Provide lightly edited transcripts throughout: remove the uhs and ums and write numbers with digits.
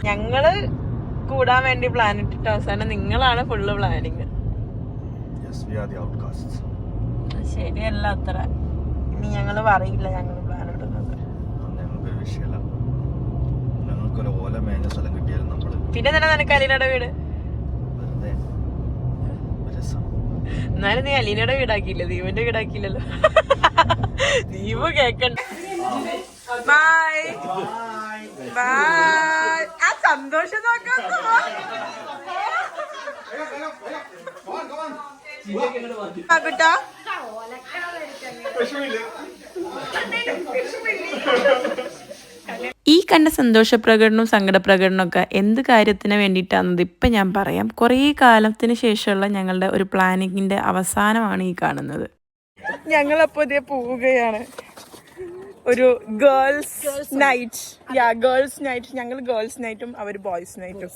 ഞങ്ങള് കൂടാൻ വേണ്ടി പ്ലാൻ ഇട്ടിട്ട് അവസാനം നിങ്ങളാണ് ഫുള്ള് പ്ലാനിങ്. ശരിയല്ല അത്ര. ഇനി ഞങ്ങള് പറയില്ല ഞങ്ങള് പ്ലാൻ ഇടുന്നത്. പിന്നെ തന്നെ നിനക്ക് അലീനയുടെ വീട്. എന്നാലും നീ അലീനയുടെ വീടാക്കിയില്ല, ദീപന്റെ വീടാക്കിയില്ലല്ലോ. ദീപ് കേക്കണ്ട. Bye bye. ആ സന്തോഷം നോക്കാം. കുട്ടാ ഈ കണ്ട സന്തോഷ പ്രകടനവും സങ്കട പ്രകടനമൊക്കെ എന്ത് കാര്യത്തിന് വേണ്ടിയിട്ടാണെന്നത് ഇപ്പം ഞാൻ പറയാം. കുറേ കാലത്തിന് ശേഷമുള്ള ഞങ്ങളുടെ ഒരു പ്ലാനിങ്ങിൻ്റെ അവസാനമാണ് ഈ കാണുന്നത്. ഞങ്ങളപ്പോൾ ഇതേ പോവുകയാണ്. ഒരു ഗേൾസ് നൈറ്റ്. Girls night. ഞങ്ങൾ ഗേൾസ് നൈറ്റും അവർ ബോയ്സ് നൈറ്റും.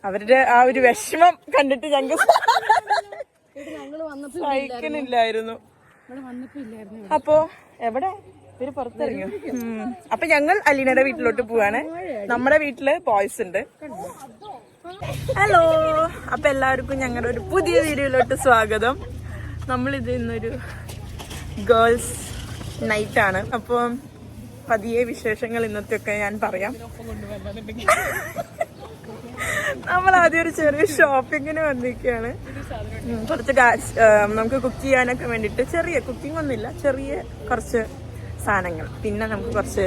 അവരുടെ ആ ഒരു വിഷമം കണ്ടിട്ട് ഞങ്ങൾ സഹിക്കുന്നില്ലായിരുന്നു. അപ്പോ എവിടെ ഇവര് പുറത്തിറങ്ങിയോ? അപ്പൊ ഞങ്ങൾ അലീനയുടെ വീട്ടിലോട്ട് പോവാണ്. നമ്മുടെ വീട്ടില് ബോയ്സ് ഉണ്ട്. ഹലോ, അപ്പൊ എല്ലാവർക്കും ഞങ്ങളുടെ ഒരു പുതിയ വീഡിയോയിലോട്ട് സ്വാഗതം. നമ്മളിത് ഇന്നൊരു ഗേൾസ് നൈറ്റ് ആണ്. അപ്പോൾ പതിയെ വിശേഷങ്ങൾ ഇന്നത്തെയൊക്കെ ഞാൻ പറയാം. നമ്മൾ ആദ്യം ഒരു ചെറിയ ഷോപ്പിങ്ങിന് വന്നിരിക്കുകയാണ്. കുറച്ച് നമുക്ക് കുക്ക് ചെയ്യാനൊക്കെ വേണ്ടിയിട്ട് ചെറിയ കുക്കിംഗ് ഒന്നുമില്ല, ചെറിയ കുറച്ച് സാധനങ്ങൾ. പിന്നെ നമുക്ക് കുറച്ച്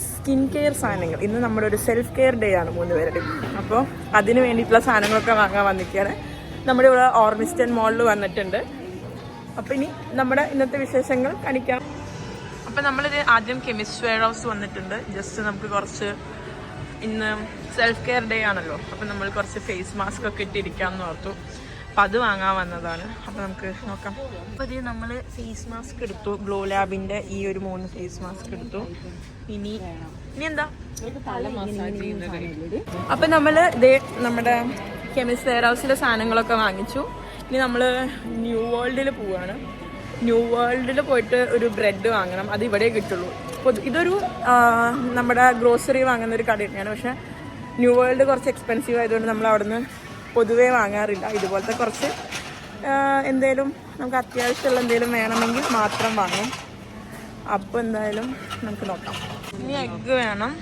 സ്കിൻ കെയർ സാധനങ്ങൾ. ഇന്ന് നമ്മുടെ ഒരു സെൽഫ് കെയർ ഡേ ആണ് 3 പേരുടെയും. അപ്പോൾ അതിന് വേണ്ടിയിട്ടുള്ള സാധനങ്ങളൊക്കെ വാങ്ങാൻ വന്നിരിക്കുകയാണ്. നമ്മുടെ ഇവിടെ ഓർമിസ്റ്റൺ മോളിൽ വന്നിട്ടുണ്ട്. അപ്പോൾ ഇനി നമ്മുടെ ഇന്നത്തെ വിശേഷങ്ങൾ കാണിക്കാം. അപ്പം നമ്മളിത് ആദ്യം കെമിസ്റ്റ് വെയർ ഹൗസ് വന്നിട്ടുണ്ട്. ജസ്റ്റ് നമുക്ക് കുറച്ച് ഇന്ന് സെൽഫ് കെയർ ഡേ ആണല്ലോ, അപ്പം നമ്മൾ കുറച്ച് ഫേസ് മാസ്ക് ഒക്കെ ഇട്ടിരിക്കാമെന്ന് ഓർത്തു. അപ്പം അത് വാങ്ങാൻ വന്നതാണ്. അപ്പം നമുക്ക് നോക്കാം. അപ്പോൾ ഇത് നമ്മൾ ഫേസ് മാസ്ക് എടുത്തു. ഗ്ലോ ലാബിൻ്റെ ഈ ഒരു 3 ഫേസ് മാസ്ക് എടുത്തു. ഇനി എന്താ അപ്പം നമ്മൾ ഇതേ നമ്മുടെ കെമിസ്റ്റ് വെയർ ഹൗസിലെ സാധനങ്ങളൊക്കെ വാങ്ങിച്ചു. ഇനി നമ്മൾ ന്യൂ വേൾഡിൽ പോവുകയാണ്. ന്യൂ വേൾഡിൽ പോയിട്ട് ഒരു ബ്രെഡ് വാങ്ങണം. അത് ഇവിടെ കിട്ടുള്ളൂ. ഇതൊരു നമ്മുടെ ഗ്രോസറി വാങ്ങുന്ന ഒരു കട തന്നെയാണ്. പക്ഷെ ന്യൂ വേൾഡ് കുറച്ച് എക്സ്പെൻസീവ് ആയതുകൊണ്ട് നമ്മൾ അവിടെ നിന്ന് പൊതുവേ വാങ്ങാറില്ല. ഇതുപോലത്തെ കുറച്ച് എന്തെങ്കിലും നമുക്ക് അത്യാവശ്യമുള്ള എന്തെങ്കിലും വേണമെങ്കിൽ മാത്രം വാങ്ങും. അപ്പോൾ എന്തായാലും നമുക്ക് നോക്കാം. ഇനി എഗ്ഗ് വേണം.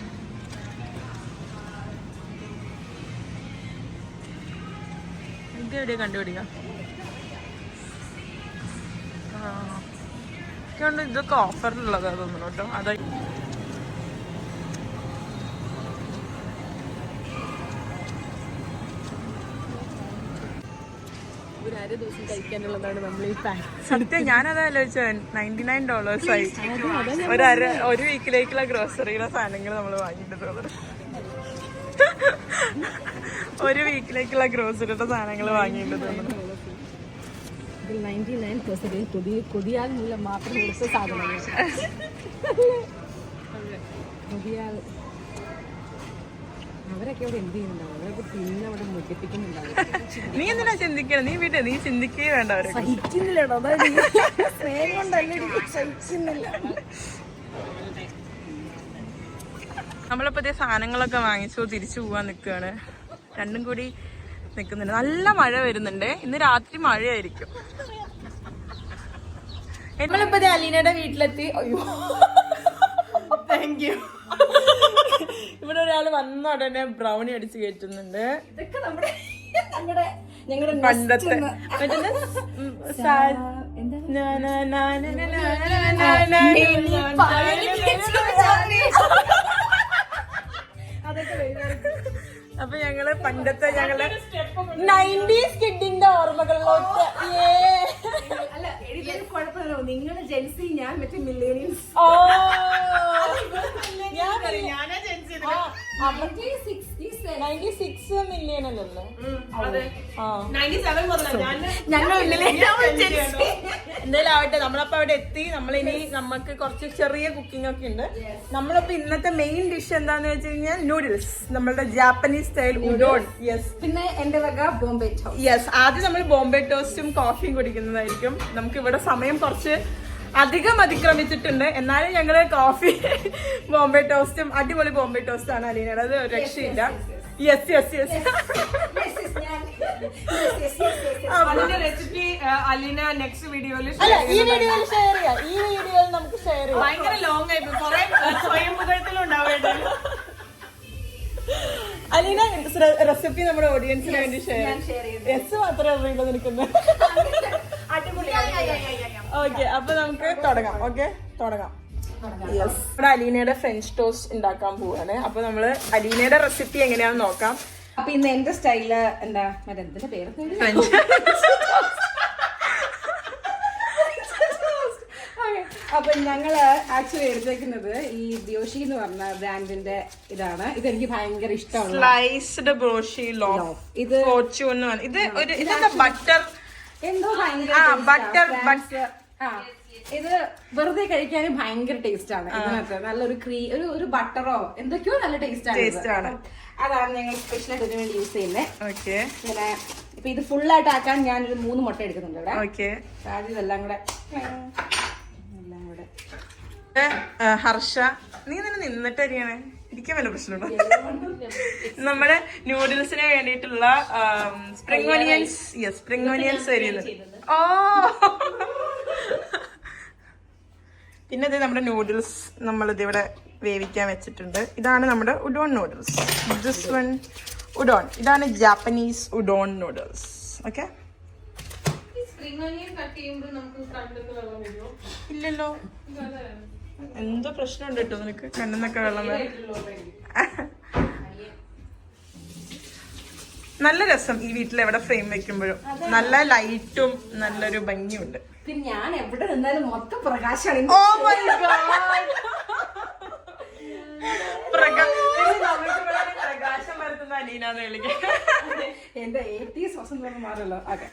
എഗ്ഗ് എവിടെയാണ് കണ്ടുപിടിക്കാം? ണ്ട് ഇതൊക്കെ ഓഫറിലുള്ളതാ തോന്നുന്നു കേട്ടോ. അതാ ദിവസം കഴിക്കാനുള്ളതാണ് നമ്മൾ ഈ പാക്ക്. സത്യം ഞാനത് ആലോചിച്ചത് $99 ആയി. ഒരു വീക്കിലേക്കുള്ള ഗ്രോസറിയുടെ സാധനങ്ങൾ നമ്മൾ വാങ്ങിയിട്ട് ഒരു വീക്കിലേക്കുള്ള ഗ്രോസറിയുടെ സാധനങ്ങൾ വാങ്ങിയിട്ട് തോന്നുന്നു. 99% കൊതിയാൽ മൂലം മാത്രം കൊടുത്ത സാധനങ്ങൾ. കൊതിയാൽ അവരൊക്കെ അവിടെ എന്ത് ചെയ്യുന്നുണ്ടാവും? അവരൊക്കെ പിന്നെ അവിടെ മുട്ടിപ്പിക്കുന്നുണ്ടാവും. നീ എന്തിനാ ചിന്തിക്കണം? നീ വീട്ടിൽ നീ ചിന്തിക്കേ വേണ്ട. അവരെ സഹിക്കുന്നില്ലടോ. സ്നേഹം കൊണ്ടല്ലേ സഹിക്കുന്നില്ല. നമ്മളിപ്പോ ഇതേ സാധനങ്ങളൊക്കെ വാങ്ങിച്ചു തിരിച്ചു പോവാൻ നിൽക്കുകയാണ്. രണ്ടും കൂടി നിൽക്കുന്നുണ്ട്. നല്ല മഴ വരുന്നുണ്ട്. ഇന്ന് രാത്രി മഴയായിരിക്കും. നമ്മളിപ്പോ അലീനയുടെ വീട്ടിലെത്തി. അയ്യോ താങ്ക് യു. ഇവിടെ ഒരാൾ വന്ന ഉടനെ ബ്രൗണി അടിച്ച് കയറ്റുന്നുണ്ട്. ഇതൊക്കെ ഞങ്ങളുടെ പണ്ടത്തെ അപ്പൊ ഞങ്ങള് പണ്ടത്തെ ഞങ്ങള് 90s കിഡിന്റെ ഓർമ്മകളിലോട്ട്. കുഴപ്പമില്ലല്ലോ, നിങ്ങൾ ജെൻസി, ഞാൻ മറ്റേ മില്ലേനിയൽസ്. മില്യനല്ലേ? ഞങ്ങൾ എന്തായാലും ആവട്ടെ, നമ്മളപ്പോ അവിടെ എത്തി. നമ്മളിനി നമുക്ക് കുറച്ച് ചെറിയ കുക്കിംഗ് ഒക്കെ ഉണ്ട്. നമ്മളപ്പോ ഇന്നത്തെ മെയിൻ ഡിഷ് എന്താന്ന് വെച്ച് കഴിഞ്ഞാൽ നൂഡിൽസ്, നമ്മളുടെ ജാപ്പനീസ് സ്റ്റൈൽ ഉഡോൺ. യെസ്, പിന്നെ എന്റെ വക ബോംബെ ടോസ്റ്റ്. യെസ്, ആദ്യം നമ്മൾ ബോംബെ ടോസ്റ്റും കോഫിയും കുടിക്കുന്നതായിരിക്കും. നമുക്ക് ഇവിടെ സമയം കുറച്ച് അധികം അതിക്രമിച്ചിട്ടുണ്ട്. എന്നാലും ഞങ്ങള് കോഫി ബോംബെ ടോസ്റ്റും, അടിപൊളി ബോംബെ ടോസ്റ്റ് ആണ് അലീനയുടെ, അത് രക്ഷയില്ല. Yes yes yes. അതിന്റെ റെസിപ്പി അലീന നെക്സ്റ്റ് വീഡിയോയിൽ ഈ വീഡിയോയിൽ ഷെയർ ചെയ്യാം. ഈ വീഡിയോയിൽ നമുക്ക് ഷെയർ ചെയ്യാം. ഭയങ്കര ലോങ് ആയി കുറെ സ്വയം മുഖത്തിലുണ്ടാവേണ്ട. അലീന റെസിപ്പി നമ്മുടെ ഓഡിയൻസിന് വേണ്ടി ഷെയർ ചെയ്യാം. യെസ് മാത്രമേ അറിയുള്ളൂ നിൽക്കുന്നത്. ഓക്കെ, അപ്പൊ നമുക്ക് തുടങ്ങാം. ഓക്കെ, തുടങ്ങാം. യെസ്, ഇവിടെ അലീനയുടെ ഫ്രഞ്ച് ടോസ്റ്റ് ഉണ്ടാക്കാൻ പോവാണ്. അപ്പൊ നമ്മള് അലീനയുടെ റെസിപ്പി എങ്ങനെയാണെന്ന് നോക്കാം. അപ്പൊ ഇന്ന് എന്റെ സ്റ്റൈല് എന്താ മറ്റേ പേര് ഫ്രഞ്ച്. അപ്പൊ ഞങ്ങള് ആക്ച്വലി എടുത്തേക്കുന്നത് ഈ ബ്യോഷി എന്ന് പറഞ്ഞ ബ്രാൻഡിന്റെ ഇതാണ്. ഇതെനിക്ക് ഭയങ്കര ഇഷ്ടമാണ്. Sliced brioche loaf. ഇത് ഫോർച്യൂൺ. ഇത് ഒരു ഇതെന്താ ബട്ടർ എന്തോ ബട്ടർ. ഇത് വെറുതെ കഴിക്കാനും ഭയങ്കര ടേസ്റ്റ് ആണ്. ഇതിനകത്ത് നല്ലൊരു ഒരു ബട്ടറോ എന്തൊക്കെയോ നല്ല ടേസ്റ്റ് ആണ്. അതാണ് ഞങ്ങൾ സ്പെഷ്യലായിട്ട് ഇതിനു വേണ്ടി യൂസ് ചെയ്യുന്നത്. ഓക്കെ, പിന്നെ ഇപ്പൊ ഇത് ഫുള്ളായിട്ട് ആക്കാൻ ഞാനൊരു 3 മുട്ട എടുക്കുന്നുണ്ട് ഇവിടെ. ഓക്കെ, ആദ്യം ഇതെല്ലാം കൂടെ ഹർഷ, നീ തന്നെ നിന്നിട്ട് അരിയണേ, ഇരിക്കാൻ വല്ല പ്രശ്നമുണ്ടോ? നമ്മുടെ നൂഡിൽസിന് വേണ്ടിയിട്ടുള്ള spring onions. Yes, spring onions അരിയുന്നുണ്ട്. ഓ, പിന്നെ ഇത് നമ്മുടെ നൂഡിൽസ് നമ്മളിത് ഇവിടെ വേവിക്കാൻ വെച്ചിട്ടുണ്ട്. ഇതാണ് നമ്മുടെ udon noodles. This one udon. ഇതാണ് ജാപ്പനീസ് ഉഡോൺ നൂഡിൽസ്. ഓക്കെ, ഇല്ലല്ലോ, എന്തോ പ്രശ്നമുണ്ട് കേട്ടോ നിനക്ക്, കണ്ണെന്നൊക്കെ വെള്ളം വരും. നല്ല രസം ഈ വീട്ടിൽ എവിടെ ഫ്രെയിം വെക്കുമ്പോഴും. നല്ല ലൈറ്റും നല്ലൊരു ഭംഗിയുണ്ട്. പിന്നെ ഞാൻ എവിടെ നിന്നാലും മൊത്തം പ്രകാശമാണ്. ഓ മൈ ഗോഡ്, പ്രകാശം വരുത്തുന്ന അലീനാന്ന് വിളിക്കാം. എന്റെ 80s വസന്തം മാറല്ലോ. ഓക്കെ,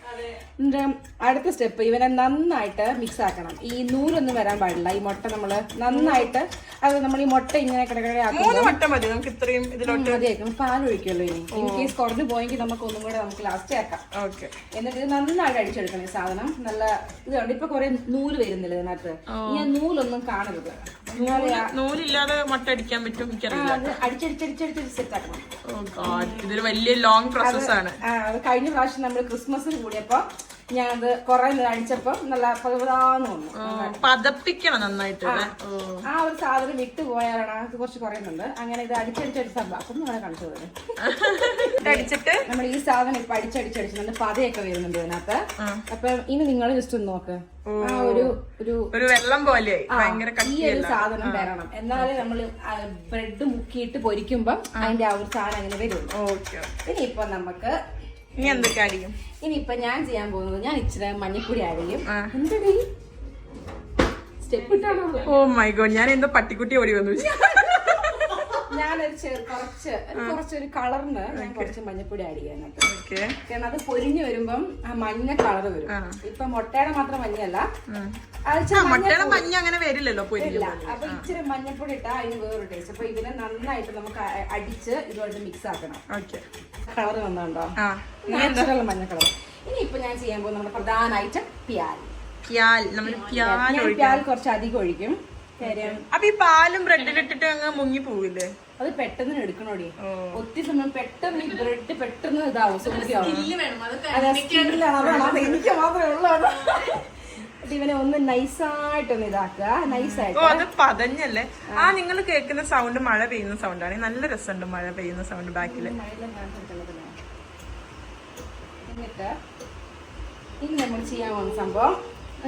അടുത്ത സ്റ്റെപ്പ് ഇവനെ നന്നായിട്ട് മിക്സ് ആക്കണം. ഈ നൂലൊന്നും വരാൻ പാടില്ല. ഈ മുട്ട നമ്മള് നന്നായിട്ട് അത് നമ്മൾ ഈ മുട്ട ഇങ്ങനെ കിടക്കടയാക്കും. 3 മുട്ട മതി നമുക്ക് ഇത്രയും ഇതിലോട്ട്. മതിയാക്കും, പാൽ ഒഴിക്കുമല്ലോ. ഇനി ഇൻ കേസ് കുറഞ്ഞു പോയെങ്കിൽ നമുക്ക് ഒന്നും കൂടെ നമുക്ക് ലാസ്റ്റ് ആക്കാം. ഓക്കെ, എന്നിട്ട് ഇത് നന്നായിട്ട് അടിച്ചെടുക്കണം. ഈ സാധനം നല്ല ഇതുണ്ട്. ഇപ്പൊ കുറെ നൂല് വരുന്നില്ല ഇതിനകത്ത്. ഞാൻ നൂലൊന്നും കാണരുത്. നൂലില്ലാതെ മുട്ട അടിക്കാൻ പറ്റും, എനിക്കറിയില്ല. അടിച്ചടിച്ചടിച്ചടിച്ച് സെറ്റ് ആക്കണം. ഇതൊരു വലിയ ലോങ് പ്രോസസ് ആണ്. അത് കഴിഞ്ഞ പ്രാവശ്യം നമ്മൾ ക്രിസ്മസിന് കൂടിയപ്പോ ഞാനത് കുറെ അടിച്ചപ്പോ നല്ല പതപതാന്ന് വന്നു. പതപ്പിക്കണം നന്നായിട്ട്. ആ ഒരു സാധനം വിട്ടു പോയാലാണ് അത് കുറച്ച് കുറയുന്നുണ്ട്. അങ്ങനെ ഇത് അടിച്ചടിച്ചടിച്ച് അപ്പം നമ്മളെ കാണിച്ചു പോകുന്നത്. അടിച്ചിട്ട് നമ്മൾ ഈ സാധനം ഇപ്പൊ അടിച്ചടിച്ചടിച്ച് നല്ല പതയൊക്കെ വരുന്നുണ്ട് ഇതിനകത്ത്. അപ്പൊ ഇനി നിങ്ങൾ ജസ്റ്റ് ഒന്ന് നോക്ക്. ആ ഒരു വെള്ളം പോലെ ഈ ഒരു സാധനം വരണം. എന്നാലേ നമ്മള് ബ്രെഡ് മുക്കിയിട്ട് പൊരിക്കുമ്പം അതിന്റെ ആ ഒരു സാധനം അങ്ങനെ വരുള്ളൂ. ഇനിയിപ്പൊ നമുക്ക് ഇനി എന്തൊക്കെ ആയിരിക്കും? ഇനിയിപ്പൊ ഞാൻ ചെയ്യാൻ പോകുന്നത്, ഞാൻ ഇച്ചിരി മഞ്ഞപ്പൊടി ആഡ് ചെയ്യും. എന്താ സ്റ്റെപ്പ് ഇട്ടാണോ? ഓ മൈ ഗോഡ്, ഞാൻ എന്തോ പട്ടിക്കുട്ടി ഓടി വന്നു. ഞാനൊരു കുറച്ചൊരു കളറിന് ഞാൻ കുറച്ച് മഞ്ഞപ്പൊടി ആഡ് ചെയ്യാനായിട്ട്. കാരണം അത് പൊരിഞ്ഞു വരുമ്പം ആ മഞ്ഞ കളർ വരും. ഇപ്പൊ മുട്ടയുടെ മാത്രം മഞ്ഞല്ല, മുട്ടയുടെ മഞ്ഞ അങ്ങനെ വരില്ലല്ലോ. അപ്പൊ ഇച്ചിരി മഞ്ഞപ്പൊടി ഇട്ടാ അതിന് വേറൊരു ടേസ്റ്റ്. അപ്പൊ ഇതിനെ നന്നായിട്ട് നമുക്ക് അടിച്ച് ഇതുമായിട്ട് മിക്സ് ആക്കണം. കളർ വന്നുണ്ടോ? നാച്ചുറൽ മഞ്ഞ കളർ. ഇനിയിപ്പൊ ഞാൻ ചെയ്യാൻ പോകുന്ന നമ്മുടെ പ്രധാനമായിട്ട് പ്യാൽ. പ്യാൽ കുറച്ച് അധികം ഒഴിക്കും. അപ്പൊ ഈ പാലും ബ്രെഡിലിട്ടിട്ട് അങ്ങ് മുങ്ങി പോവില്ലേ? അത് പെട്ടെന്ന് എടുക്കണോടി. ഒത്തിരി സമയം പെട്ടെന്ന് ഈ ബ്രെഡ് പെട്ടെന്ന് ഇതാവും, സൂചിയാവും. എനിക്ക് മാത്രമേ ഉള്ളൂ. ഇവനെ ഒന്ന് നൈസായിട്ടൊന്ന് ഇതാക്കുക. നൈസായിട്ട് അത് പതഞ്ഞല്ലേ? നിങ്ങൾ കേൾക്കുന്ന സൗണ്ട് മഴ പെയ്യുന്ന സൗണ്ടാണ്. നല്ല രസമുണ്ട് മഴ പെയ്യുന്ന സൗണ്ട് ബാക്കില്. എന്നിട്ട് ഇനി നമ്മൾ ചെയ്യാൻ പോകുന്ന സംഭവം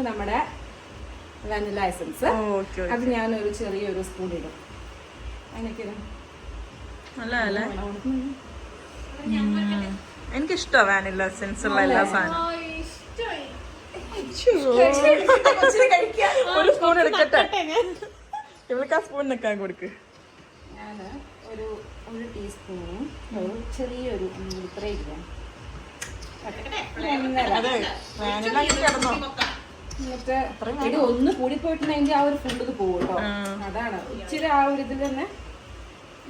നമ്മുടെ വാനില എസൻസ്. അത് ഞാനൊരു ചെറിയൊരു സ്പൂൺ ഇടും. അതിനൊക്കെ എനിക്കിഷ്ടമാണ് വാനില എസൻസ് ഉള്ള എല്ലാ സാധനവും. ഒരു സ്പൂൺ എടുക്കട്ടെ, ഇവൾക്ക് ആ സ്പൂൺ നിൽക്കാൻ കൊടുക്ക്. ഞാൻ ഒരു ടീസ്പൂണും ചെറിയൊരു ഇത്രയും എന്നിട്ട് ഇത് ഒന്ന് കൂടി പോയിട്ടുണ്ടെങ്കിൽ ആ ഒരു ഫുഡ് ഇത് പോകും കേട്ടോ. അതാണ് ഇച്ചിരി ആ ഒരു ഇതിൽ തന്നെ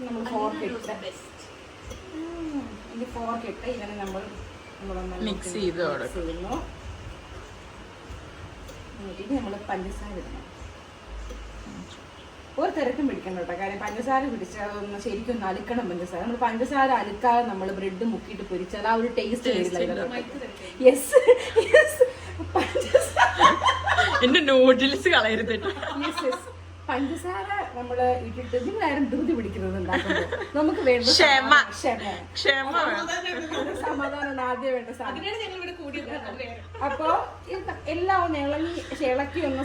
നമ്മൾ ഫോർക്ക് ഇട്ട് ഇത് ഫോർക്ക് ഇട്ട് ഇങ്ങനെ നമ്മൾ മിക്സ് ചെയ്ത് ചെയ്യുന്നു. ഇത് നമ്മൾ പഞ്ചസാര ഇടണം. ഒരു തിരക്കും പിടിക്കണം കേട്ടോ. കാര്യം പഞ്ചസാര പിടിച്ചാൽ അതൊന്ന് ശരിക്കും ഒന്ന് അലുക്കണം. പഞ്ചസാര അലുക്കാതെ നമ്മൾ ബ്രെഡ് മുക്കിയിട്ട് പൊരിച്ചാൽ ആ ഒരു ടേസ്റ്റ് വരില്ല. യെസ് എന്റെ നൂഡിൽസ് കളയരുത്. പഞ്ചസാര നമ്മള് ഇട്ടിട്ട് നിങ്ങളാരും ധൃതി പിടിക്കുന്നത് ഉണ്ടാക്കുമ്പോൾ നമുക്ക് വേണ്ട സമാധാനം ആദ്യം വേണ്ട സാധനം. അപ്പൊ എല്ലാം ഒന്ന് ഇളക്കി ഒന്ന്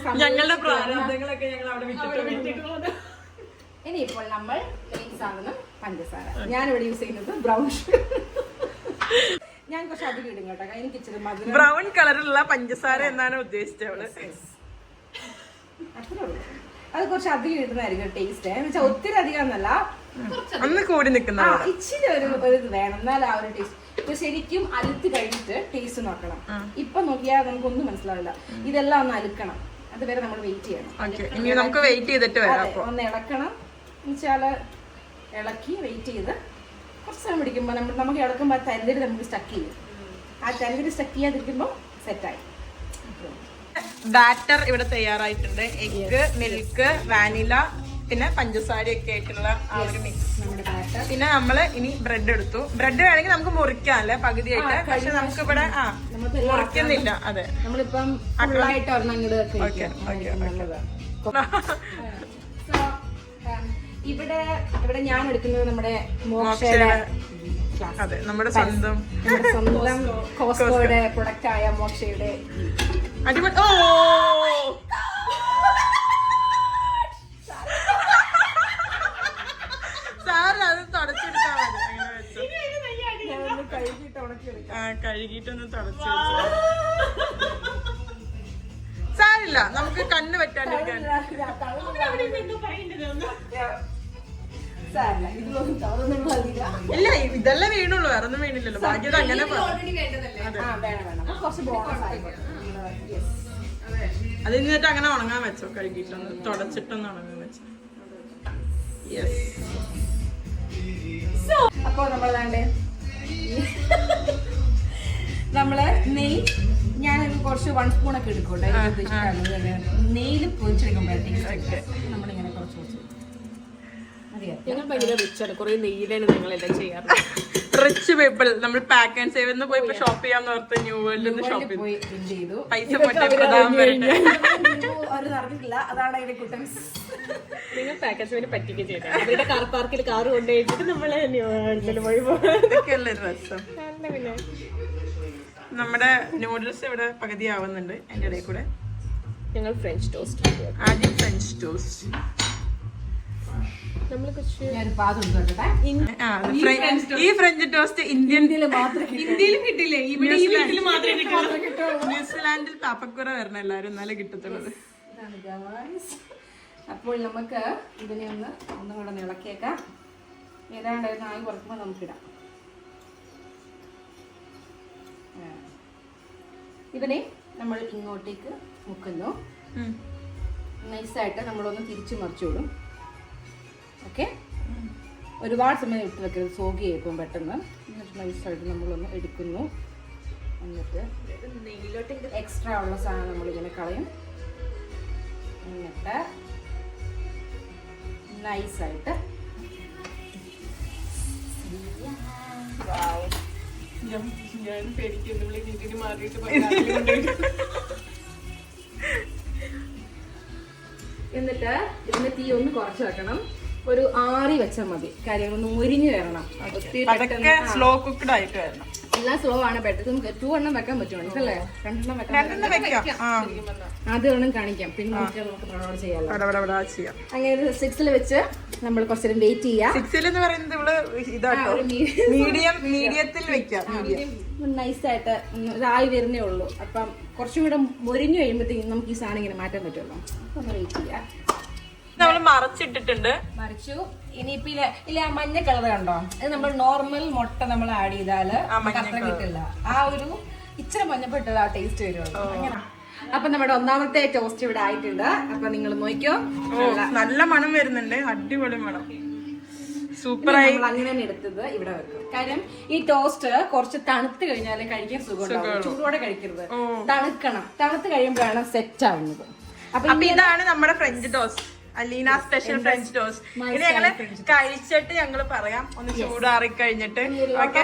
ഇനിയിപ്പോൾ നമ്മൾ മെയിൻ സാധനം പഞ്ചസാര. ഞാനിവിടെ യൂസ് ചെയ്യുന്നത് ബ്രൗൺ ഷുഗർ. ഞാൻ കുറച്ച് അധികം ഇടും കേട്ടോ. എനിക്ക് ഇച്ചിരി മധുരം ബ്രൗൺ കളറുള്ള പഞ്ചസാര എന്നാണ് ഉദ്ദേശിച്ചത്. അത്രേ ഉള്ളൂ. അത് കുറച്ച് അധികം ഇടുന്നതായിരിക്കും ടേസ്റ്റ്. എന്ന് വെച്ചാൽ ഒത്തിരി അധികം എന്നല്ല, ഒന്ന് കൂടി നിൽക്കുന്ന ഇച്ചിരി ഒരു ഇത് വേണം. എന്നാൽ ആ ഒരു ടേസ്റ്റ്. ഇപ്പൊ ശരിക്കും അലുത്ത് കഴിഞ്ഞിട്ട് ടേസ്റ്റ് നോക്കണം. ഇപ്പൊ നോക്കിയാൽ നമുക്കൊന്നും മനസ്സിലാവില്ല. ഇതെല്ലാം ഒന്ന് അലുക്കണം. അതുവരെ നമ്മൾ വെയിറ്റ് ചെയ്യണം. നമുക്ക് വെയിറ്റ് ചെയ്തിട്ട് വരാം. ഒന്ന് ഇളക്കണം. എന്നുവെച്ചാല് ഇളക്കി വെയിറ്റ് ചെയ്ത് കുറച്ച് സമയം പിടിക്കുമ്പോൾ നമുക്ക് ഇളക്കുമ്പോൾ ആ തരിതരി നമുക്ക് സ്റ്റക്ക് ചെയ്യും. ആ തരിതരി സ്റ്റക്ക് ചെയ്യാതിരിക്കുമ്പോൾ സെറ്റായി. ബാറ്റർ ഇവിടെ തയ്യാറായിട്ടുണ്ട്. എഗ്, മിൽക്ക്, വാനില, പിന്നെ പഞ്ചസാരയൊക്കെ ആയിട്ടുള്ള ആ ഒരു മിക്സ്. പിന്നെ നമ്മള് ഇനി ബ്രെഡ് എടുത്തു. ബ്രെഡ് വേണമെങ്കിൽ നമുക്ക് മുറിക്കാല്ലേ പകുതിയായിട്ട്. പക്ഷെ നമുക്ക് ഇവിടെ മുറിക്കുന്നില്ല. അതെ, നമ്മളിപ്പം ഇവിടെ ഞാൻ എടുക്കുന്നത് നമ്മുടെ മോക്ഷയുടെ, അതെ, നമ്മുടെ സ്വന്തം കോസ്റ്റോയുടെ പ്രൊഡക്റ്റ് ആയ മോക്ഷയുടെ അടിപൊളി. ഓ സാറ് അത് തുടച്ചെടുത്താൽ മതി. അങ്ങനെ വെച്ചു കഴുകിയിട്ടൊന്ന് തുടച്ചു വെച്ചു. സാരില്ല, നമുക്ക് കണ്ണ് പറ്റാണ്ടിരിക്കാൻ. ഇല്ല, ഇതെല്ലാം വീണുള്ളൂ, വേറെ ഒന്നും വീണില്ലല്ലോ. ഭാഗ്യത് അങ്ങനെ അത് എന്നിട്ട് അങ്ങനെ ഉണങ്ങാൻ വെച്ചോ. കഴുകിയിട്ടൊന്ന് തുടച്ചിട്ടൊന്ന് ഉണങ്ങാൻ വെച്ചോ. അപ്പൊ നമ്മള് നെയ്, ഞാൻ കുറച്ച് 1 സ്പൂണൊക്കെ എടുക്കട്ടെ. നെയ്യിൽ പൊരിച്ചെടുക്കുമ്പോഴത്തേക്ക് നമ്മളിങ്ങനെ കുറച്ച് ഞങ്ങൾ ഭയങ്കര റിച്ചാണ്. കുറെ നെയ്യിലാണ് ഞങ്ങളെല്ലാം ചെയ്യാറ്. Rich people. നമ്മൾ പാക്ക് ആൻഡ് സേവ് എന്ന് പോയി ഷോപ്പ് ചെയ്യാന്ന് ഓർത്ത് ന്യൂ വേൾഡിൽ ഷോപ്പ് ചെയ്തു. പൈസ അതാണ് അതിന്റെ കുട്ടൻസ്. നിങ്ങൾ പാക്ക് ആൻഡ് സേവിന് പറ്റിക്ക് ചെയ്തത്. അവരുടെ കാർ പാർക്കിൽ കാർ കൊണ്ടുപോയിട്ട് നമ്മളെ ന്യൂ വേൾഡിൽ പോയി പോകുന്നതൊക്കെയല്ലേ രസം. പിന്നെ നമ്മുടെ നൂഡിൽസ് ഇവിടെ പകുതി ആവുന്നുണ്ട്. അതിന്റെ ഇടയിൽ കൂടെ ഞങ്ങൾ ഫ്രഞ്ച് ടോസ്റ്റ്. ആദ്യം ഫ്രഞ്ച് ടോസ്റ്റ്. ഈ ഫ്രഞ്ച് ടോസ്റ്റ് ഇന്ത്യയിലും കിട്ടില്ലേ? ന്യൂസിലാൻഡിൽ പാപ്പക്കുറ വരണം എല്ലാരും, എന്നാലേ കിട്ടത്തുള്ളത്. അപ്പോൾ നമുക്ക് ഇതിനെ ഒന്നും കൂടെ ഇളക്കിയേക്കാം. ഏതാണ്ടായിരുന്നു ആയി കുറക്കുമ്പോൾ നമുക്കിടാം. ഇതിനെ നമ്മൾ ഇങ്ങോട്ടേക്ക് മുക്കുന്നു. നൈസായിട്ട് നമ്മളൊന്ന് തിരിച്ചു മറിച്ചു വിടും. ഓക്കെ, ഒരുപാട് സമയം ഇട്ട് വെക്കരുത്, സോഗ് ചെയ്യും പെട്ടെന്ന്. എന്നിട്ട് നൈസായിട്ട് നമ്മളൊന്ന് എടുക്കുന്നു. എന്നിട്ട് എക്സ്ട്രാ ഉള്ള സാധനം നമ്മളിങ്ങനെ കളയും. എന്നിട്ട് നൈസായിട്ട് എന്നിട്ട് ഇതിന്റെ തീ ഒന്ന് കുറച്ച് വെക്കണം. ഒരു 6 വെച്ചാൽ മതി. കാര്യം ഒന്ന് മുരിഞ്ഞു വരണം. സ്ലോ കുക്ക്ഡ് ആയിട്ട് വരണം. എല്ലാം സ്ലോ ആണ്. പെട്ടെന്ന് നമുക്ക് 2 എണ്ണം വെക്കാൻ പറ്റുമോ? അല്ലേ, 2 എണ്ണം വെക്കാം. ആദ്യം ഒരെണ്ണം കാണിക്കാം, പിന്നെ നമുക്ക് ചെയ്യാം. അങ്ങനെ 6ൽ വെച്ച് നമ്മൾ കുറച്ചേരം വെയിറ്റ് ചെയ്യാം. 6 എന്ന് പറയുന്നത് ഇവിടെ ഇതാട്ടോ, മീഡിയത്തിൽ വെക്കാം. നൈസായിട്ട് ഇതായി വരുന്നേ ഉള്ളൂ. അപ്പം കുറച്ചും കൂടെ മുരിഞ്ഞു കഴിയുമ്പോഴത്തേക്കും നമുക്ക് ഈ സാധനം ഇങ്ങനെ മാറ്റാൻ പറ്റുമല്ലോ. ഒന്ന് വെയിറ്റ് ചെയ്യാം. നമ്മൾ മറച്ചിട്ടിട്ടുണ്ട്. മറിച്ചു. ഇനിയിപ്പോ ഇല്ല മഞ്ഞ കളർ കണ്ടോ? അത് നമ്മൾ നോർമൽ മുട്ട നമ്മൾ ആഡ് ചെയ്താല് അത്ര കിട്ടില്ല. ആ ഒരു ഇച്ചിരി മഞ്ഞപ്പെട്ടുള്ള ആ ടേസ്റ്റ് വരുമല്ലോ. അപ്പൊ നമ്മുടെ ഒന്നാമത്തെ ടോസ്റ്റ് ഇവിടെ ആയിട്ടുണ്ട്. അപ്പൊ നിങ്ങൾ നോക്കിയോ, നല്ല മണം വരുന്നുണ്ട്, അടിപൊളി മണം, സൂപ്പറായി. അങ്ങനെ തന്നെ എടുത്തത് ഇവിടെ വെക്കും. കാര്യം ഈ ടോസ്റ്റ് കുറച്ച് തണുത്ത് കഴിഞ്ഞാലേ കഴിക്കാൻ സുഖം, ചൂടോടെ കഴിക്കരുത്, തണുക്കണം. തണുത്ത് കഴിയുമ്പോഴാണ് സെറ്റ് ആവുന്നത്. അപ്പൊ ഇതാണ് നമ്മുടെ French toast, Aleena special French toast. ഇനി ഞങ്ങള് കഴിച്ചിട്ട് ഞങ്ങള് പറയാം, ഒന്ന് ചൂടാറി കഴിഞ്ഞിട്ട്. ഓക്കെ,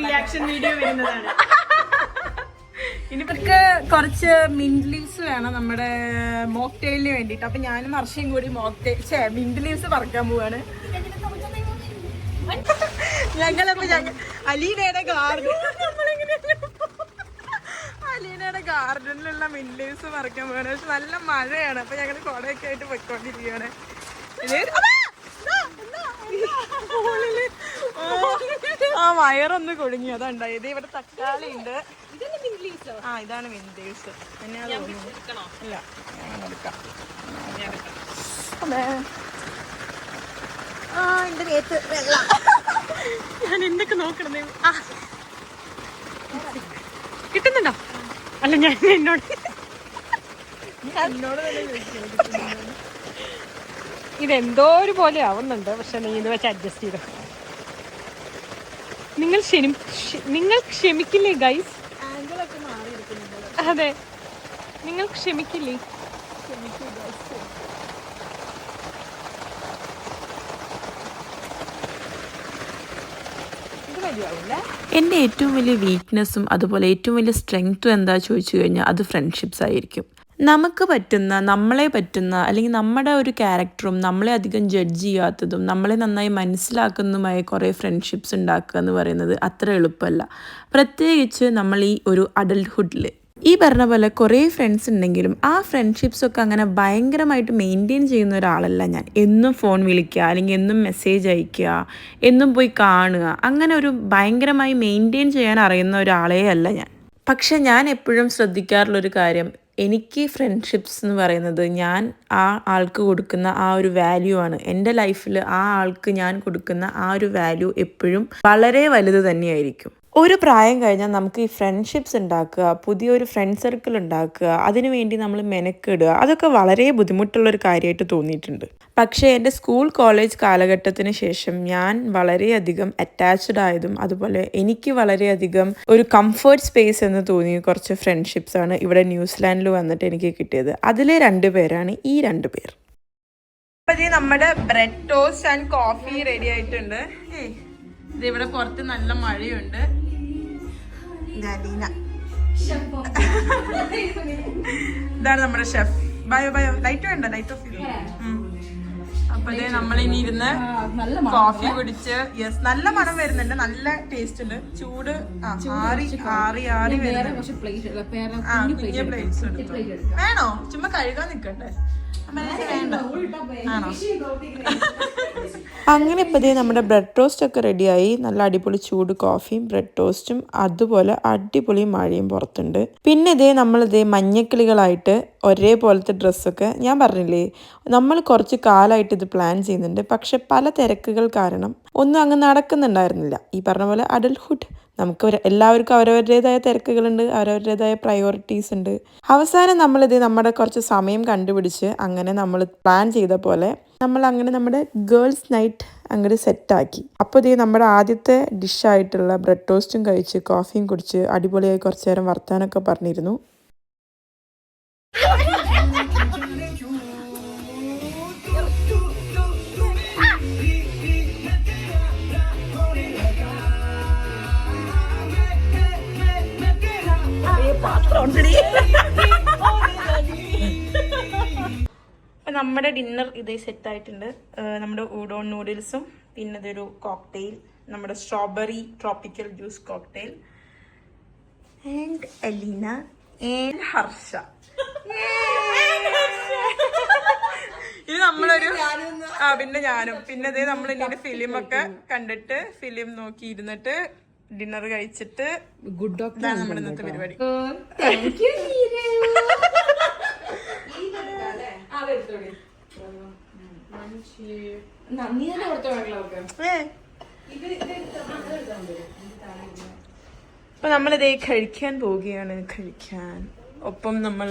റിയാക്ഷൻ വീഡിയോ വരുന്നതാണ്. ഇനി ഇവർക്ക് കുറച്ച് മിന്റ് ലീവ്സ് വേണം നമ്മുടെ മോക്ടെയിലിന് വേണ്ടിട്ട്. അപ്പൊ ഞാനും ഹർഷയും കൂടി മിന്റ് ലീവ്സ് പറിക്കാൻ പോവാണ്. ഞങ്ങളപ്പോ അലീനയുടെ ഗാർഡനിലുള്ള മിന്റ് ലീവ്സ് പറിക്കാൻ പോവാണ്. പക്ഷെ നല്ല മഴയാണ്, അപ്പൊ ഞങ്ങള് കൊടയൊക്കെ ആയിട്ട് പൊയ്ക്കൊണ്ടിരിക്കുകയാണ്. ആ വയറൊന്ന് കുടുങ്ങി, അതുണ്ടായത്. ഇവിടെ തക്കാളി ഉണ്ട്. ഇതാണ് മിന്റ് ലീവ്സ്. അല്ല എടുക്കാം. എന്റെ നേരത്ത് വെള്ളം ഞാൻ എന്തൊക്കെ നോക്കണേ. കിട്ടുന്നുണ്ടോ? അല്ല, ഞാൻ എന്നോട് ഇതെന്തോ ഒരു പോലെ ആവുന്നുണ്ട്. പക്ഷെ നീ ഇത് വെച്ച് അഡ്ജസ്റ്റ് ചെയ്തു. നിങ്ങൾ ക്ഷമിക്കില്ലേ ഗൈസ്? അതെ, നിങ്ങൾ ക്ഷമിക്കില്ലേ? എൻ്റെ ഏറ്റവും വലിയ വീക്ക്നെസ്സും അതുപോലെ ഏറ്റവും വലിയ സ്ട്രെങ്ത്തും എന്താ ചോദിച്ചു കഴിഞ്ഞാൽ അത് ഫ്രണ്ട്ഷിപ്സ് ആയിരിക്കും. നമുക്ക് പറ്റുന്ന, നമ്മളെ പറ്റുന്ന, അല്ലെങ്കിൽ നമ്മുടെ ഒരു ക്യാരക്ടറും നമ്മളെ അധികം ജഡ്ജ് ചെയ്യാത്തതും നമ്മളെ നന്നായി മനസ്സിലാക്കുന്നതുമായ കുറേ ഫ്രണ്ട്ഷിപ്സ് ഉണ്ടാക്കുക എന്ന് പറയുന്നത് അത്ര എളുപ്പമല്ല. പ്രത്യേകിച്ച് നമ്മൾ ഈ ഒരു അഡൾട്ട്ഹുഡിൽ ഈ പറഞ്ഞ പോലെ കുറേ ഫ്രണ്ട്സ് ഉണ്ടെങ്കിലും ആ ഫ്രണ്ട്ഷിപ്സൊക്കെ അങ്ങനെ ഭയങ്കരമായിട്ട് മെയിൻറ്റെയിൻ ചെയ്യുന്ന ഒരാളല്ല ഞാൻ. എന്നും ഫോൺ വിളിക്കുക, അല്ലെങ്കിൽ എന്നും മെസ്സേജ് അയക്കുക, എന്നും പോയി കാണുക, അങ്ങനെ ഒരു ഭയങ്കരമായി മെയിൻറ്റെയിൻ ചെയ്യാൻ അറിയുന്ന ഒരാളേ അല്ല ഞാൻ. പക്ഷെ ഞാൻ എപ്പോഴും ശ്രദ്ധിക്കാറുള്ളൊരു കാര്യം, എനിക്ക് ഫ്രണ്ട്ഷിപ്സ് എന്ന് പറയുന്നത് ഞാൻ ആ ആൾക്ക് കൊടുക്കുന്ന ആ ഒരു വാല്യൂ ആണ്. എൻ്റെ ലൈഫിൽ ആ ആൾക്ക് ഞാൻ കൊടുക്കുന്ന ആ ഒരു വാല്യൂ എപ്പോഴും വളരെ വലുത് തന്നെയായിരിക്കും. ഒരു പ്രായം കഴിഞ്ഞാൽ നമുക്ക് ഈ ഫ്രണ്ട്ഷിപ്സ് ഉണ്ടാക്കുക, പുതിയൊരു ഫ്രണ്ട് സർക്കിൾ ഉണ്ടാക്കുക, അതിനുവേണ്ടി നമ്മൾ മെനക്കിടുക, അതൊക്കെ വളരെ ബുദ്ധിമുട്ടുള്ളൊരു കാര്യമായിട്ട് തോന്നിയിട്ടുണ്ട്. പക്ഷേ എൻ്റെ സ്കൂൾ കോളേജ് കാലഘട്ടത്തിന് ശേഷം ഞാൻ വളരെയധികം അറ്റാച്ച്ഡ് ആയതും അതുപോലെ എനിക്ക് വളരെയധികം ഒരു കംഫർട്ട് സ്പേസ് എന്ന് തോന്നിയ കുറച്ച് ഫ്രണ്ട്ഷിപ്സാണ് ഇവിടെ ന്യൂസിലാൻഡിൽ വന്നിട്ട് എനിക്ക് കിട്ടിയത്. അതിലെ 2 പേരാണ് ഈ 2 പേർ. അപ്പം നമ്മുടെ bread toast and coffee ready ആയിട്ടുണ്ട്. ഇവിടെ പുറത്ത് നല്ല മഴയുണ്ട്. ഇതാണ് നമ്മുടെ ഷെഫ്. ബയോ ലൈറ്റ് വേണ്ട, ലൈറ്റ് ഓഫ് ചെയ്തു. അപ്പൊ നമ്മളിനി ഇരുന്ന് കോഫി കുടിച്ച്, യെസ്, നല്ല മണം വരുന്നുണ്ട്, നല്ല ടേസ്റ്റ് ഉണ്ട്. ചൂട് ആറി വരുന്നുണ്ട്. കുഞ്ഞ പ്ലേറ്റ്സ് എടുത്തു. വേണോ? ചുമ്മാ കഴുകാൻ നിക്കട്ടെ? അങ്ങനെ ഇപ്പോൾ നമ്മുടെ ബ്രെഡ് ടോസ്റ്റ് ഒക്കെ റെഡിയായി. നല്ല അടിപൊളി ചൂട് കോഫിയും ബ്രെഡ് ടോസ്റ്റും അതുപോലെ അടിപൊളി മഴയും പുറത്തുണ്ട്. പിന്നെ നമ്മളിതേ മഞ്ഞക്കിളികളായിട്ട് ഒരേപോലത്തെ ഡ്രസ്സൊക്കെ, ഞാൻ പറഞ്ഞില്ലേ നമ്മൾ കുറച്ച് കാലമായിട്ട് ഇത് പ്ലാൻ ചെയ്യുന്നുണ്ട്, പക്ഷെ പല തിരക്കുകൾ കാരണം ഒന്നും അങ്ങ് നടക്കുന്നുണ്ടായിരുന്നില്ല. ഈ പറഞ്ഞ പോലെ അഡൽട്ട്ഹുഡ്, നമുക്ക് എല്ലാവർക്കും അവരവരുടേതായ തിരക്കുകളുണ്ട്, അവരവരുടേതായ പ്രയോറിറ്റീസ് ഉണ്ട്. അവസാനം നമ്മളിത് നമ്മുടെ കുറച്ച് സമയം കണ്ടുപിടിച്ച് അങ്ങനെ നമ്മൾ പ്ലാൻ ചെയ്ത പോലെ നമ്മൾ അങ്ങനെ നമ്മുടെ ഗേൾസ് നൈറ്റ് അങ്ങനെ സെറ്റാക്കി. അപ്പോൾ നമ്മുടെ ആദ്യത്തെ ഡിഷായിട്ടുള്ള ബ്രെഡ് ടോസ്റ്റും കഴിച്ച് കോഫിയും കുടിച്ച് അടിപൊളിയായി കുറച്ച് നേരം വർത്താനൊക്കെ പറഞ്ഞിരുന്നു. നമ്മുടെ ഡിന്നർ ഇതേ സെറ്റായിട്ടുണ്ട്. നമ്മുടെ ഊഡോൺ നൂഡിൽസും പിന്നെ ഇതൊരു കോക്ടെയിൽ, നമ്മുടെ strawberry tropical juice cocktail, and Aleena and Harsha. ഇത് നമ്മളൊരു പിന്നെ ഞാനും പിന്നെ നമ്മൾ ഇനി ഫിലിമൊക്കെ കണ്ടിട്ട് ഫിലിം നോക്കി ഇരുന്നിട്ട് ഡിന്നർ കഴിച്ചിട്ട് ഗുഡ് ഇതാണ് നമ്മുടെ ഇന്നത്തെ പരിപാടി. അപ്പൊ നമ്മളിതേ കഴിക്കാൻ പോവുകയാണ്. കഴിക്കാൻ ഒപ്പം നമ്മൾ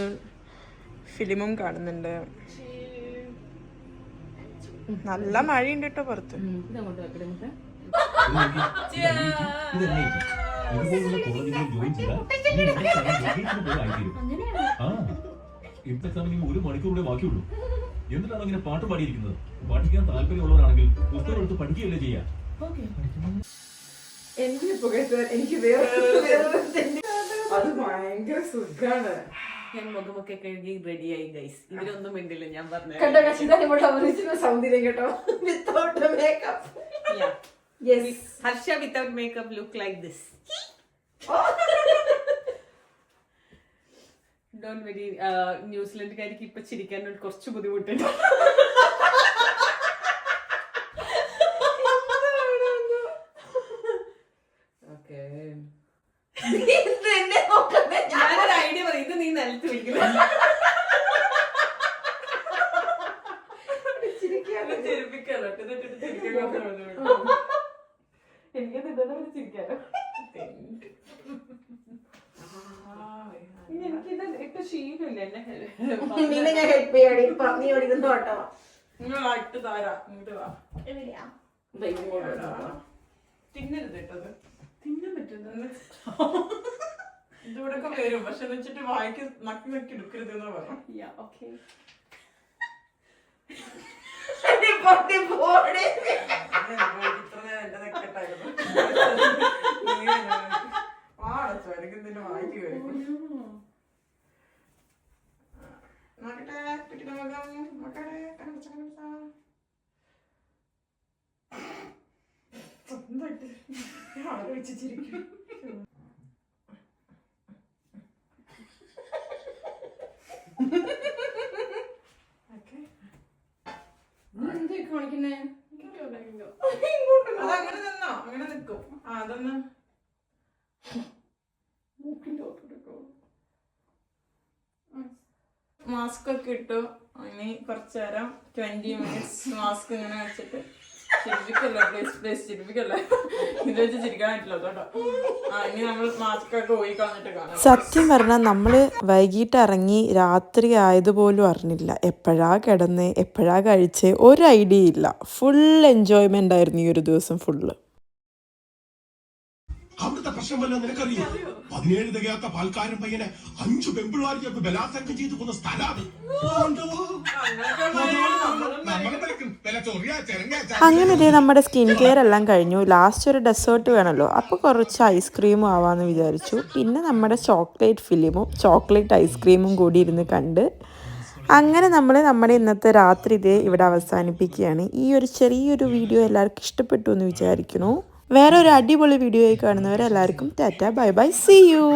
ഫിലിമും കാണുന്നുണ്ട്. നല്ല മഴയുണ്ട് കേട്ടോ പുറത്ത്. ഒരു മണിക്കൂറിലേ ബാക്കിയുള്ളൂ. എന്നിട്ടാണ് ഇങ്ങനെ പാട്ട് പാടിയിരിക്കുന്നത്. പഠിക്കാൻ താല്പര്യമുള്ളവരാണെങ്കിൽ പുസ്തകം എടുത്ത് പഠിക്കുകയല്ലേ ചെയ്യാ. എനിക്ക് അത് ഭയങ്കര സുഖാണ്. ഞാൻ മുഖമൊക്കെ കഴുകി റെഡിയായി ഗൈസ്. ഇതിലൊന്നും വേണ്ടില്ല ഞാൻ പറഞ്ഞു കേട്ടോ. Without makeup. Harsha without makeup look like this. Don't worry. ന്യൂസിലൻഡുകാർക്ക് ഇപ്പൊ ചിരിക്കാൻ കുറച്ച് ബുദ്ധിമുട്ടുണ്ട്. ഞാനൊരു ഐഡിയ പറയും. ഇത് നീ നിലത്ത് വിളിക്കുന്നു. എനിക്കത് ഇതൊന്നും ചിരിക്കാലോ. എനിക്കിത് ഇപ്പൊ ശീലമില്ല. നിന്നെ ഞാൻ ഹെൽപ്പ് ചെയ്യാടി. നീ ഓടിക്കുന്നു കേട്ടോ. നിങ്ങൾ ഇട്ട് താരാ. ഇങ്ങോട്ട് വാ. തിന്നരുത് കേട്ടത്. തിന്നാൻ പറ്റുന്നത് ഇതിവിടൊക്കെ വരും. പക്ഷെ വെച്ചിട്ട് വായിക്ക് നക്കി നക്കി എടുക്കരുത് എന്നാ പറയാം. ഇത്ര നേരം എന്റെ നെക്കട്ടായിരുന്നു. വാടച്ചോ എനിക്ക് എന്തിന്റെ വായിക്ക് വരും. നോക്കട്ടെ പിടിക്കുന്ന മുഖം നോക്കട്ടെ. സ്വന്തമായിട്ട് ആലോചിച്ച് ചിരിക്കും. അതങ്ങനെ നിന്നോ. അങ്ങനെ നിക്കും. അതൊന്ന് മാസ്ക് ഒക്കെ ഇട്ടു. ഇനി കുറച്ചു നേരം 20 minutes മാസ്ക് ഇങ്ങനെ വെച്ചിട്ട് ചിരിപ്പിക്കല്ലോ. പ്ലീസ് ചിരിപ്പിക്കല്ലേ. ഇത് വെച്ച് ചിരിക്കാൻ പറ്റില്ല കേട്ടോ. ഇനി നമ്മൾ മാസ്ക് ഒക്കെ പോയി കളഞ്ഞിട്ട് കാണാം. സത്യം പറഞ്ഞാൽ നമ്മൾ വൈകിട്ട് ഇറങ്ങി രാത്രി ആയതുപോലും അറിഞ്ഞില്ല. എപ്പോഴാ കിടന്ന് എപ്പോഴാ കഴിച്ച് ഒരു ഐഡിയ ഇല്ല. ഫുൾ എൻജോയ്മെന്റ് ആയിരുന്നു ഈ ഒരു ദിവസം ഫുള്ള്. അവിടുത്തെ പ്രശ്നം വല്ല നിനക്കറിയോ? 17 തികയാത്ത പാൽക്കാരൻ പയ്യനെ 5 പെമ്പിള്ളാർക്ക് ബലാത്സംഗം ചെയ്തു കൊന്ന സ്ഥലമാണ്. അങ്ങനെ ഇതേ നമ്മുടെ സ്കിൻ കെയർ എല്ലാം കഴിഞ്ഞു. ലാസ്റ്റ് ഒരു ഡെസേർട്ട് വേണമല്ലോ. അപ്പോൾ കുറച്ച് ഐസ്ക്രീമും ആവാമെന്ന് വിചാരിച്ചു. പിന്നെ നമ്മുടെ ചോക്ലേറ്റ് ഫിലിമും ചോക്ലേറ്റ് ഐസ്ക്രീമും കൂടി ഇരുന്ന് കണ്ട് അങ്ങനെ നമ്മൾ നമ്മുടെ ഇന്നത്തെ രാത്രി ഇതേ ഇവിടെ അവസാനിപ്പിക്കുകയാണ്. ഈ ഒരു ചെറിയൊരു വീഡിയോ എല്ലാവർക്കും ഇഷ്ടപ്പെട്ടു എന്ന് വിചാരിക്കുന്നു. വേറെ ഒരു അടിപൊളി വീഡിയോ ആയി കാണുന്നവരെല്ലാവർക്കും tata bye bye. See U.